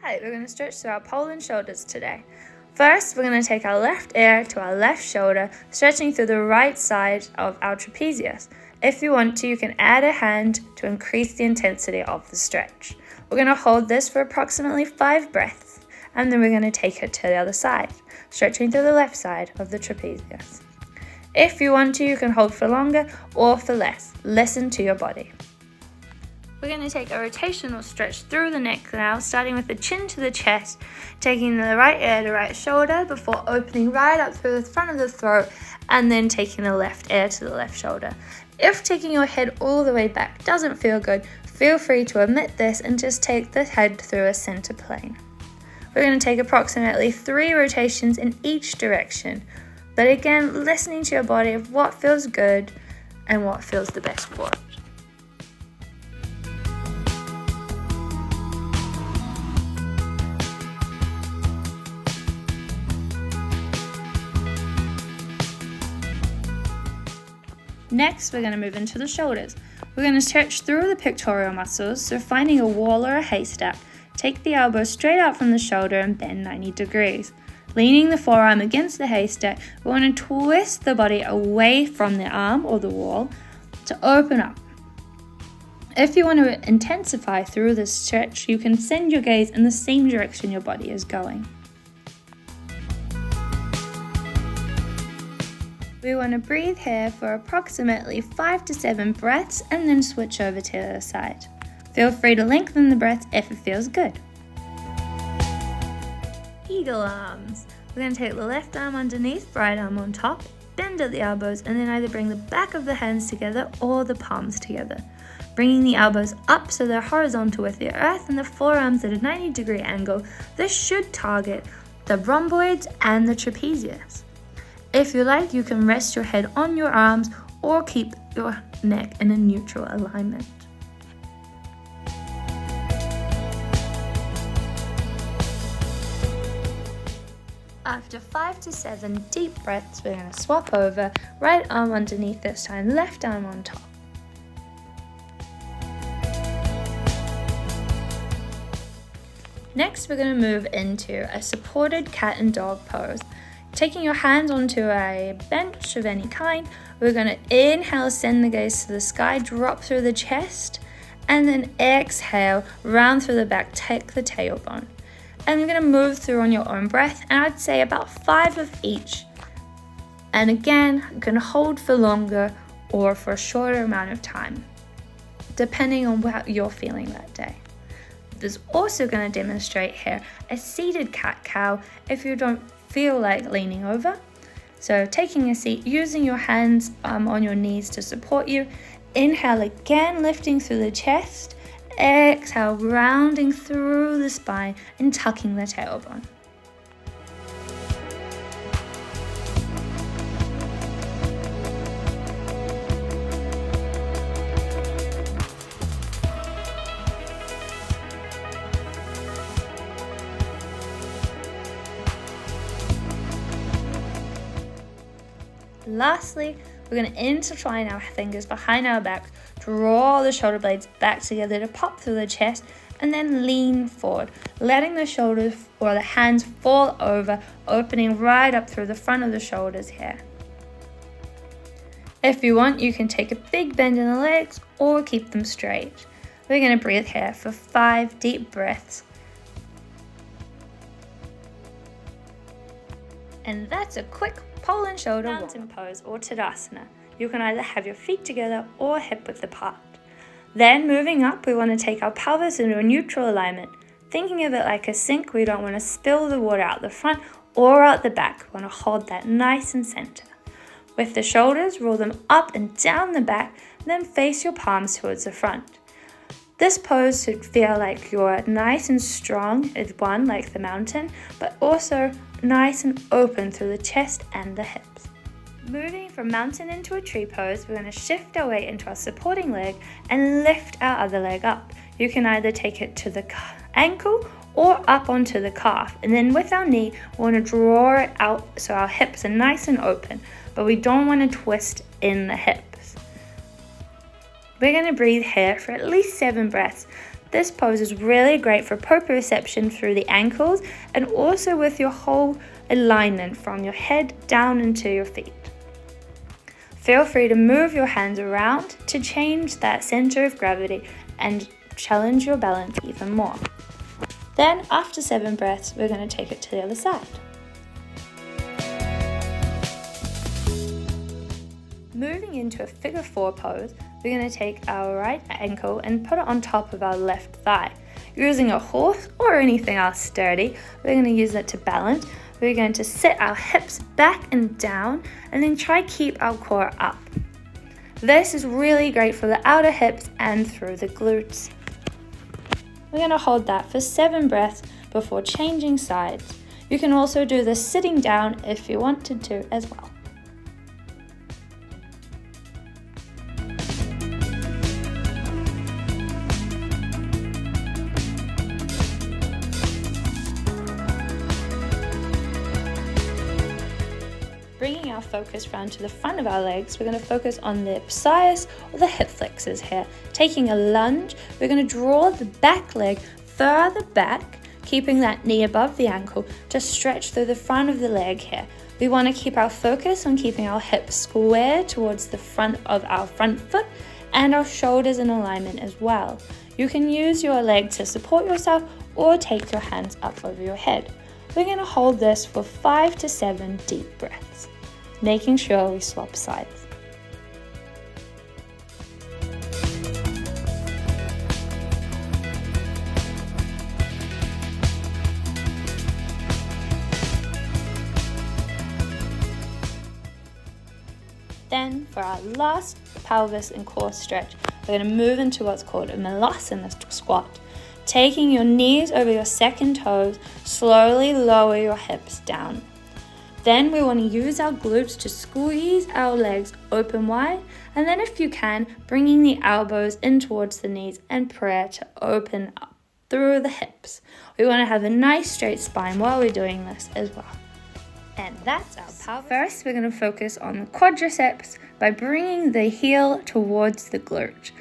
Hi, we're going to stretch through our pole and shoulders today. First, we're going to take our left ear to our left shoulder, stretching through the right side of our trapezius. If you want to, you can add a hand to increase the intensity of the stretch. We're going to hold this for approximately 5 breaths, and then we're going to take it to the other side, stretching through the left side of the trapezius. If you want to, you can hold for longer or for less. Listen to your body. We're going to take a rotational stretch through the neck now, starting with the chin to the chest, taking the right ear to right shoulder before opening right up through the front of the throat, and then taking the left ear to the left shoulder. If taking your head all the way back doesn't feel good, feel free to omit this and just take the head through a center plane. We're going to take approximately 3 rotations in each direction, but again, listening to your body of what feels good and what feels the best for it. Next, we're going to move into the shoulders. We're going to stretch through the pectoral muscles, so finding a wall or a haystack, take the elbow straight out from the shoulder and bend 90 degrees. Leaning the forearm against the haystack, we want to twist the body away from the arm or the wall to open up. If you want to intensify through this stretch, you can send your gaze in the same direction your body is going. We want to breathe here for approximately 5 to 7 breaths and then switch over to the other side. Feel free to lengthen the breath if it feels good. Eagle arms. We're going to take the left arm underneath, right arm on top, bend at the elbows, and then either bring the back of the hands together or the palms together. Bringing the elbows up so they're horizontal with the earth and the forearms at a 90-degree angle. This should target the rhomboids and the trapezius. If you like, you can rest your head on your arms or keep your neck in a neutral alignment. After 5 to 7 deep breaths, we're going to swap over, right arm underneath this time, left arm on top. Next, we're going to move into a supported cat and dog pose. Taking your hands onto a bench of any kind, we're going to inhale, send the gaze to the sky, drop through the chest, and then exhale, round through the back, take the tailbone. And you're going to move through on your own breath, and I'd say about 5 of each. And again, you can hold for longer or for a shorter amount of time, depending on what you're feeling that day. This is also going to demonstrate here a seated cat-cow if you don't feel like leaning over. So taking a seat, using your hands on your knees to support you. Inhale again, lifting through the chest. Exhale, rounding through the spine and tucking the tailbone. Lastly, we're going to intertwine our fingers behind our back, draw the shoulder blades back together to pop through the chest, and then lean forward, letting the shoulders or the hands fall over, opening right up through the front of the shoulders here. If you want, you can take a big bend in the legs or keep them straight. We're going to breathe here for 5 deep breaths. And that's a quick pole and shoulder mountain pose or Tadasana. You can either have your feet together or hip width apart. Then moving up, we want to take our pelvis into a neutral alignment. Thinking of it like a sink, we don't want to spill the water out the front or out the back. We want to hold that nice and center. With the shoulders, roll them up and down the back, then face your palms towards the front. This pose should feel like you're nice and strong as one, like the mountain, but also nice and open through the chest and the hips. Moving from mountain into a tree pose, we're going to shift our weight into our supporting leg and lift our other leg up. You can either take it to the ankle or up onto the calf. And then with our knee, we want to draw it out so our hips are nice and open, but we don't want to twist in the hips. We're going to breathe here for at least 7 breaths. This pose is really great for proprioception through the ankles and also with your whole alignment from your head down into your feet. Feel free to move your hands around to change that center of gravity and challenge your balance even more. Then, after 7 breaths, we're going to take it to the other side. Moving into a figure 4 pose, we're going to take our right ankle and put it on top of our left thigh. Using a horse or anything else sturdy, we're going to use it to balance. We're going to sit our hips back and down and then try keep our core up. This is really great for the outer hips and through the glutes. We're going to hold that for 7 breaths before changing sides. You can also do this sitting down if you wanted to as well. Bringing our focus round to the front of our legs, we're going to focus on the psoas or the hip flexors here. Taking a lunge, we're going to draw the back leg further back, keeping that knee above the ankle to stretch through the front of the leg here. We want to keep our focus on keeping our hips square towards the front of our front foot and our shoulders in alignment as well. You can use your leg to support yourself or take your hands up over your head. We're going to hold this for 5 to 7 deep breaths, making sure we swap sides. Then for our last pelvis and core stretch, we're going to move into what's called a Malasana squat. Taking your knees over your second toes, slowly lower your hips down. Then we want to use our glutes to squeeze our legs open wide, and then if you can, bringing the elbows in towards the knees and prayer to open up through the hips. We want to have a nice straight spine while we're doing this as well. And that's our pelvis. First, we're going to focus on the quadriceps by bringing the heel towards the glute.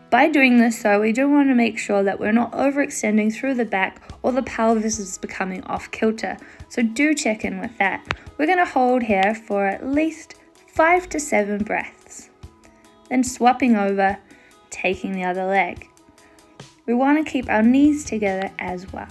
By doing this though, we do want to make sure that we're not overextending through the back or the pelvis is becoming off kilter. So do check in with that. We're going to hold here for at least 5 to 7 breaths. Then swapping over, taking the other leg. We want to keep our knees together as well.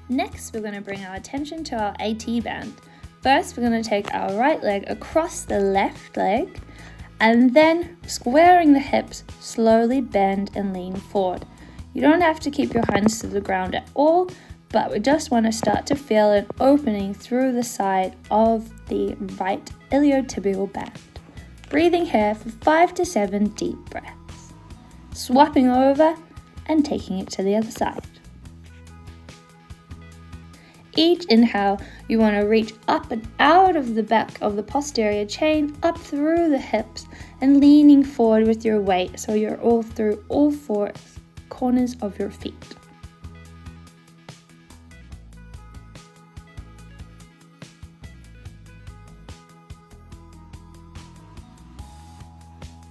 Next, we're going to bring our attention to our AT band. First, we're going to take our right leg across the left leg, and then squaring the hips, slowly bend and lean forward. You don't have to keep your hands to the ground at all, but we just want to start to feel an opening through the side of the right iliotibial band. Breathing here for 5 to 7 deep breaths. Swapping over and taking it to the other side. Each inhale, you want to reach up and out of the back of the posterior chain, up through the hips, and leaning forward with your weight so you're all through all 4 corners of your feet.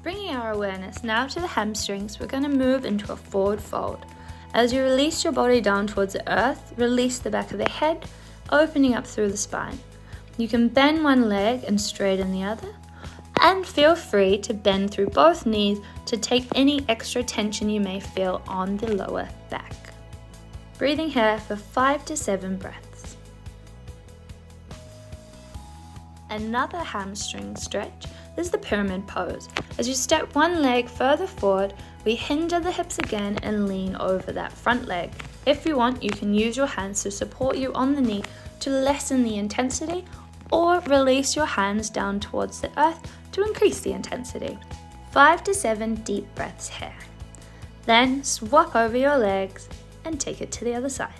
Bringing our awareness now to the hamstrings, we're going to move into a forward fold. As you release your body down towards the earth, release the back of the head, opening up through the spine. You can bend one leg and straighten the other, and feel free to bend through both knees to take any extra tension you may feel on the lower back. Breathing here for 5 to 7 breaths. Another hamstring stretch is the pyramid pose. As you step one leg further forward, we hinge at the hips again and lean over that front leg. If you want, you can use your hands to support you on the knee to lessen the intensity, or release your hands down towards the earth to increase the intensity. 5 to 7 deep breaths here. Then swap over your legs and take it to the other side.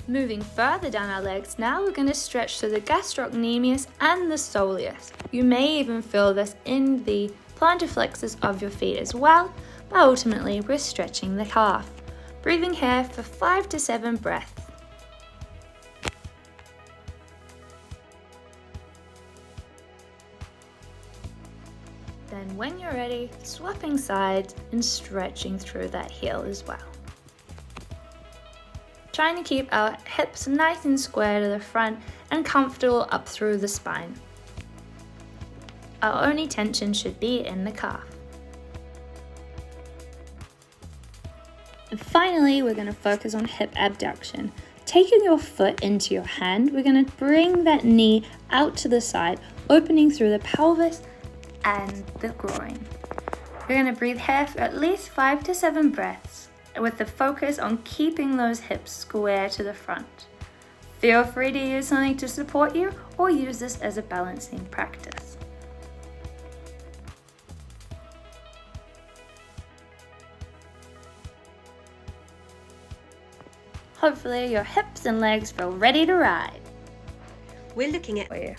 Moving further down our legs, now we're going to stretch to the gastrocnemius and the soleus. You may even feel this in the plantar flexors of your feet as well, but ultimately we're stretching the calf. Breathing here for 5 to 7 breaths. Then when you're ready, swapping sides and stretching through that heel as well. Trying to keep our hips nice and square to the front and comfortable up through the spine. Our only tension should be in the calf. And finally, we're going to focus on hip abduction. Taking your foot into your hand, we're going to bring that knee out to the side, opening through the pelvis and the groin. We're going to breathe here for at least 5 to 7 breaths, with the focus on keeping those hips square to the front. Feel free to use something to support you or use this as a balancing practice. Hopefully your hips and legs feel ready to ride. We're looking at For you.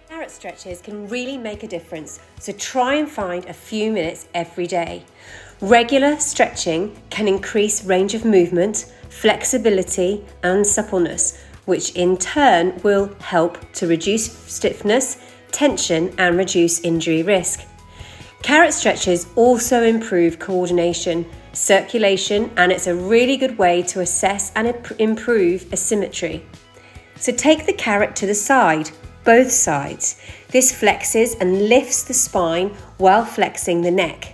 carrot stretches can really make a difference, so try and find a few minutes every day. Regular stretching can increase range of movement, flexibility and suppleness, which in turn will help to reduce stiffness, tension and reduce injury risk. Carrot stretches also improve coordination, circulation, and it's a really good way to assess and improve asymmetry. So take the carrot to the side, both sides. This flexes and lifts the spine while flexing the neck.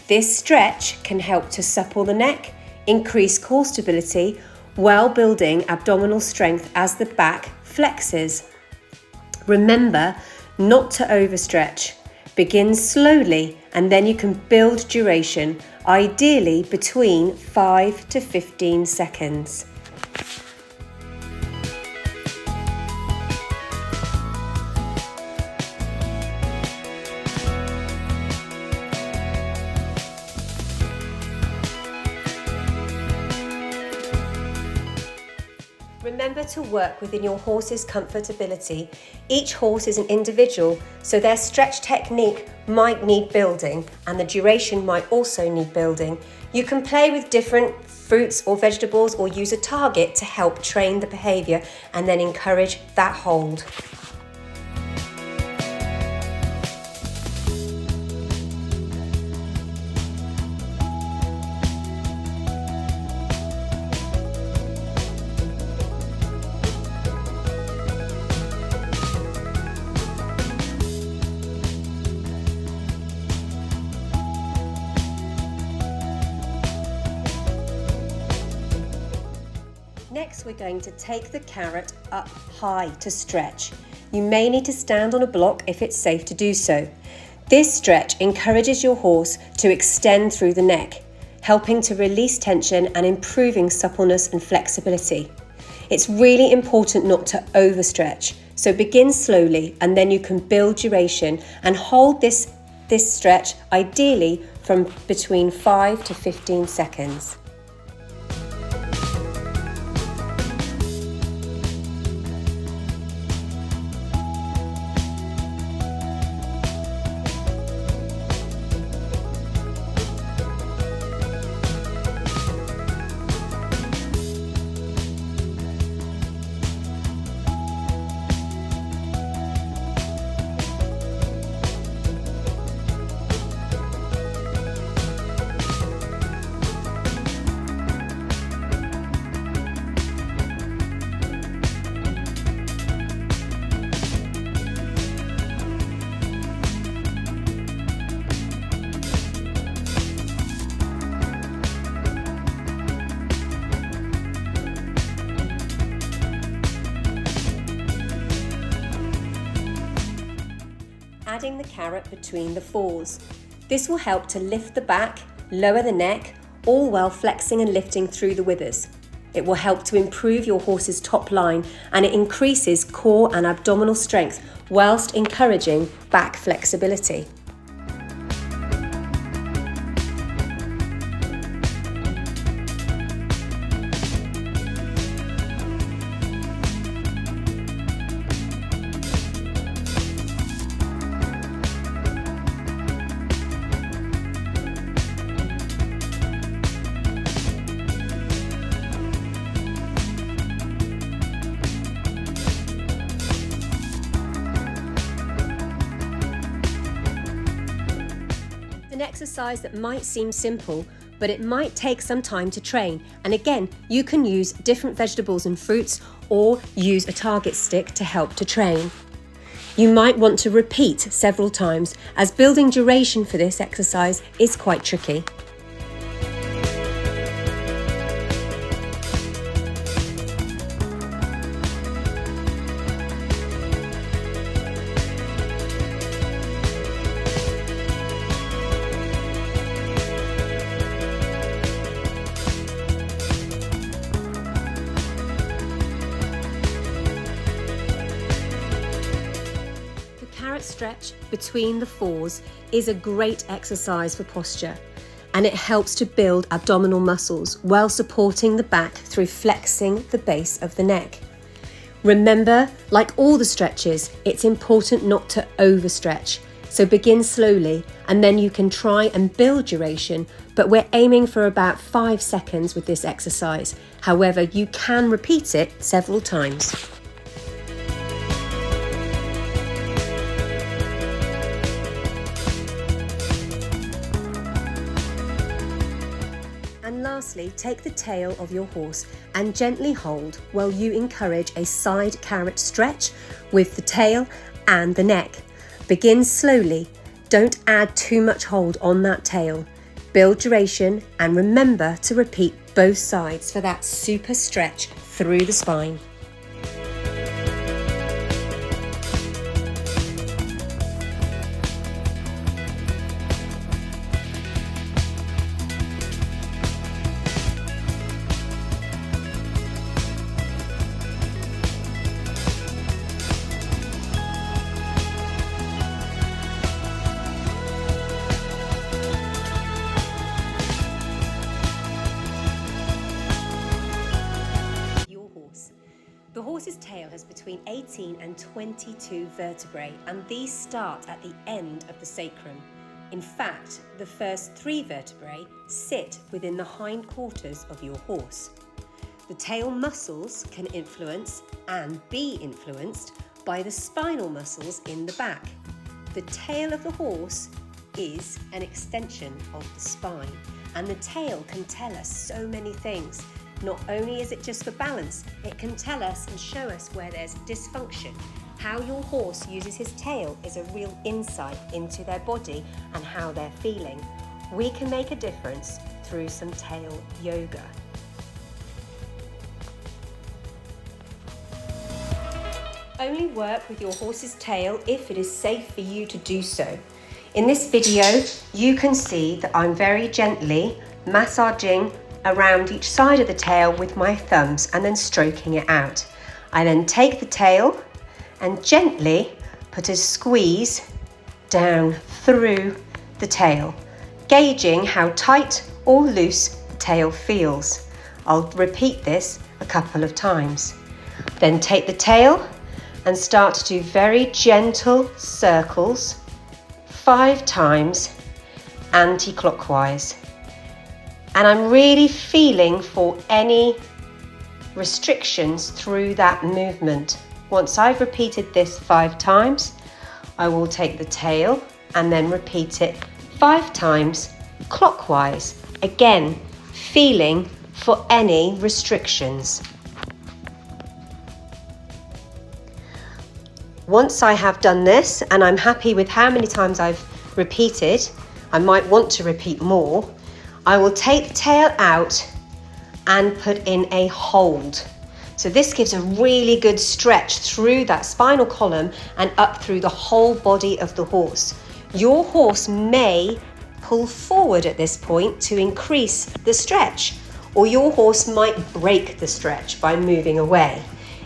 This stretch can help to supple the neck, increase core stability, while building abdominal strength as the back flexes. Remember not to overstretch. Begin slowly and then you can build duration, ideally between 5 to 15 seconds. Remember to work within your horse's comfortability. Each horse is an individual, so their stretch technique might need building and the duration might also need building. You can play with different fruits or vegetables or use a target to help train the behaviour and then encourage that hold. Next, we're going to take the carrot up high to stretch. You may need to stand on a block if it's safe to do so. This stretch encourages your horse to extend through the neck, helping to release tension and improving suppleness and flexibility. It's really important not to overstretch, so begin slowly and then you can build duration and hold this stretch ideally from between 5 to 15 seconds. Adding the carrot between the fores. This will help to lift the back, lower the neck, all while flexing and lifting through the withers. It will help to improve your horse's top line and it increases core and abdominal strength whilst encouraging back flexibility. an exercise that might seem simple, but it might take some time to train. And again, you can use different vegetables and fruits or use a target stick to help to train. You might want to repeat several times, as building duration for this exercise is quite tricky. Stretch between the fours is a great exercise for posture, and it helps to build abdominal muscles while supporting the back through flexing the base of the neck. Remember, like all the stretches, it's important not to overstretch, so begin slowly and then you can try and build duration, but we're aiming for about 5 seconds with this exercise. However, you can repeat it several times. And lastly, take the tail of your horse and gently hold while you encourage a side carrot stretch with the tail and the neck. Begin slowly, don't add too much hold on that tail. Build duration and remember to repeat both sides for that super stretch through the spine. The horse's tail has between 18 and 22 vertebrae, and these start at the end of the sacrum. In fact, the first 3 vertebrae sit within the hindquarters of your horse. The tail muscles can influence and be influenced by the spinal muscles in the back. The tail of the horse is an extension of the spine, and the tail can tell us so many things. Not only is it just for balance, it can tell us and show us where there's dysfunction. How your horse uses his tail is a real insight into their body and how they're feeling. We can make a difference through some tail yoga. Only work with your horse's tail if it is safe for you to do so. In this video, you can see that I'm very gently massaging around each side of the tail with my thumbs and then stroking it out. I then take the tail and gently put a squeeze down through the tail, gauging how tight or loose the tail feels. I'll repeat this a couple of times. Then take the tail and start to do very gentle circles 5 times anti-clockwise. And I'm really feeling for any restrictions through that movement. Once I've repeated this 5 times, I will take the tail and then repeat it 5 times clockwise. Again, feeling for any restrictions. Once I have done this and I'm happy with how many times I've repeated, I might want to repeat more, I will take the tail out and put in a hold. So this gives a really good stretch through that spinal column and up through the whole body of the horse. Your horse may pull forward at this point to increase the stretch, or your horse might break the stretch by moving away.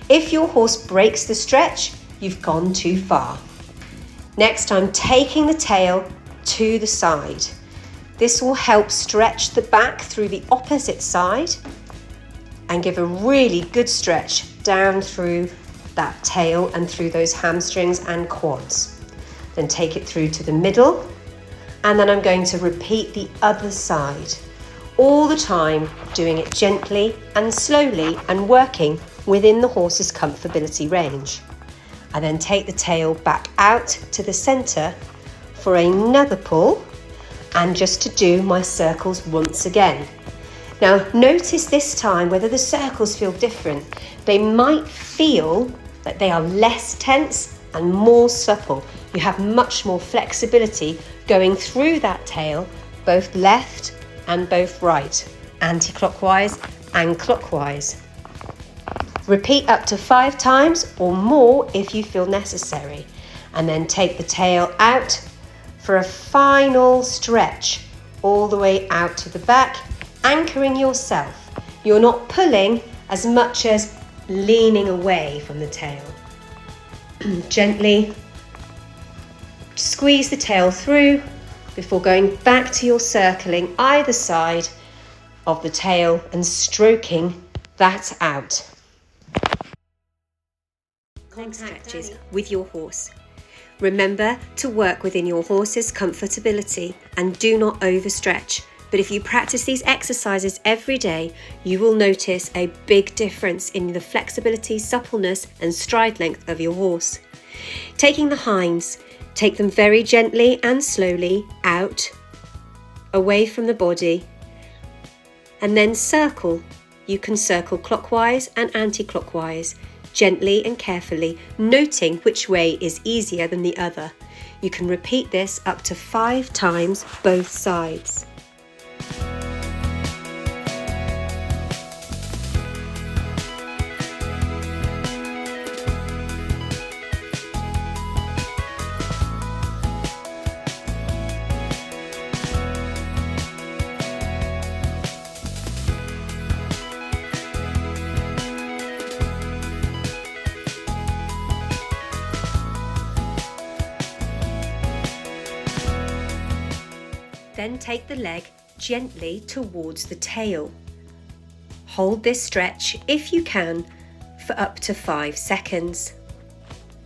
If your horse breaks the stretch, you've gone too far. Next, I'm taking the tail to the side. This will help stretch the back through the opposite side and give a really good stretch down through that tail and through those hamstrings and quads. Then take it through to the middle, and then I'm going to repeat the other side, all the time doing it gently and slowly and working within the horse's comfortability range. I then take the tail back out to the center for another pull, and just to do my circles once again. Now notice this time whether the circles feel different. They might feel that they are less tense and more supple. You have much more flexibility going through that tail, both left and both right, anti-clockwise and clockwise. Repeat up to 5 times or more if you feel necessary, and then take the tail out for a final stretch all the way out to the back, anchoring yourself. You're not pulling as much as leaning away from the tail. Gently squeeze the tail through before going back to your circling either side of the tail and stroking that out. Contact stretches with your horse. Remember to work within your horse's comfortability and do not overstretch. But if you practice these exercises every day, you will notice a big difference in the flexibility, suppleness and stride length of your horse. Taking the hinds, take them very gently and slowly out, away from the body, and then circle. You can circle clockwise and anti-clockwise, gently and carefully, noting which way is easier than the other. You can repeat this up to 5 times both sides. Then take the leg gently towards the tail. Hold this stretch, if you can, for up to 5 seconds.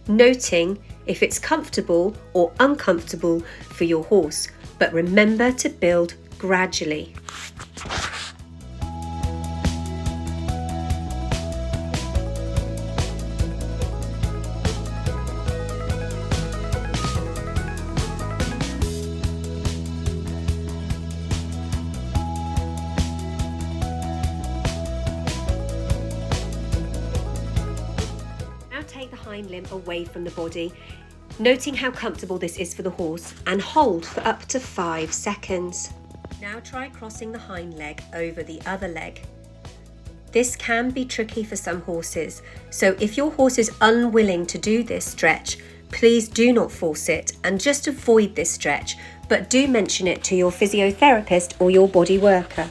Noting if it's comfortable or uncomfortable for your horse, but remember to build gradually. Take the hind limb away from the body, noting how comfortable this is for the horse, and hold for up to 5 seconds. Now try crossing the hind leg over the other leg. This can be tricky for some horses, so if your horse is unwilling to do this stretch, please do not force it and just avoid this stretch, but do mention it to your physiotherapist or your body worker.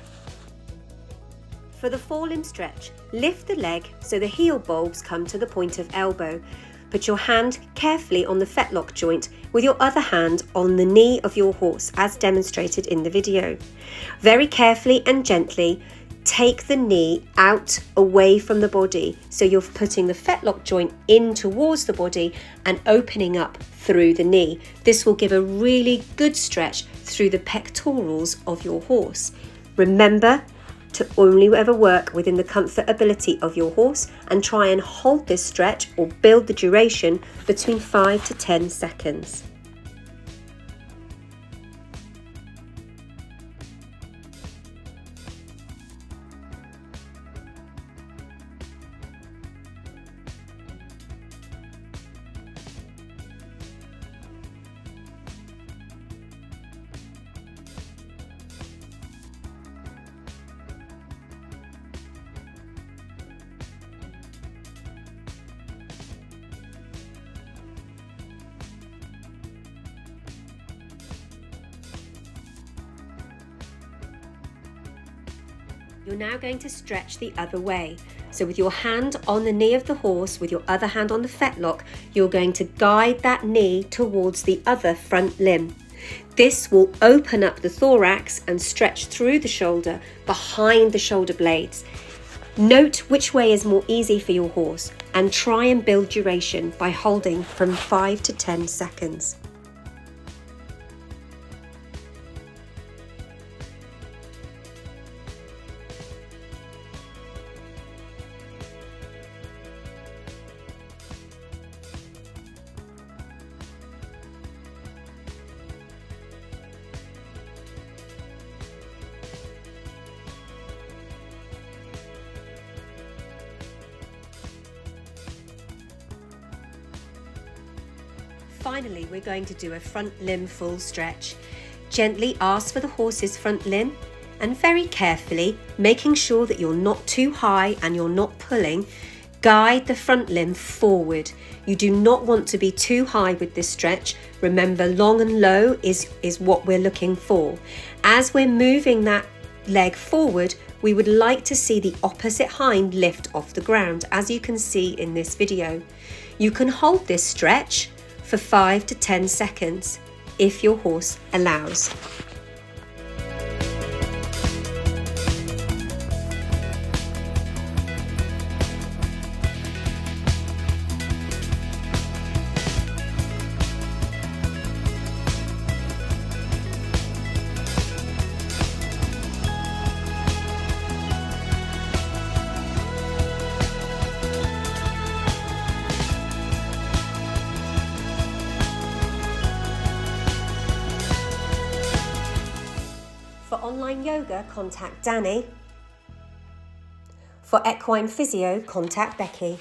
For the forelimb stretch, lift the leg so the heel bulbs come to the point of elbow. Put your hand carefully on the fetlock joint with your other hand on the knee of your horse as demonstrated in the video. Very carefully and gently take the knee out away from the body so you're putting the fetlock joint in towards the body and opening up through the knee. This will give a really good stretch through the pectorals of your horse. Remember to only ever work within the comfortability of your horse and try and hold this stretch or build the duration between 5 to 10 seconds. You're now going to stretch the other way. So with your hand on the knee of the horse, with your other hand on the fetlock, you're going to guide that knee towards the other front limb. This will open up the thorax and stretch through the shoulder, behind the shoulder blades. Note which way is more easy for your horse and try and build duration by holding from 5 to 10 seconds. Finally, we're going to do a front limb full stretch. Gently ask for the horse's front limb and very carefully, making sure that you're not too high and you're not pulling, guide the front limb forward. You do not want to be too high with this stretch. Remember, long and low is what we're looking for. As we're moving that leg forward, we would like to see the opposite hind lift off the ground, as you can see in this video. You can hold this stretch for 5 to 10 seconds if your horse allows. For online yoga, contact Dani. For equine physio, contact Becky.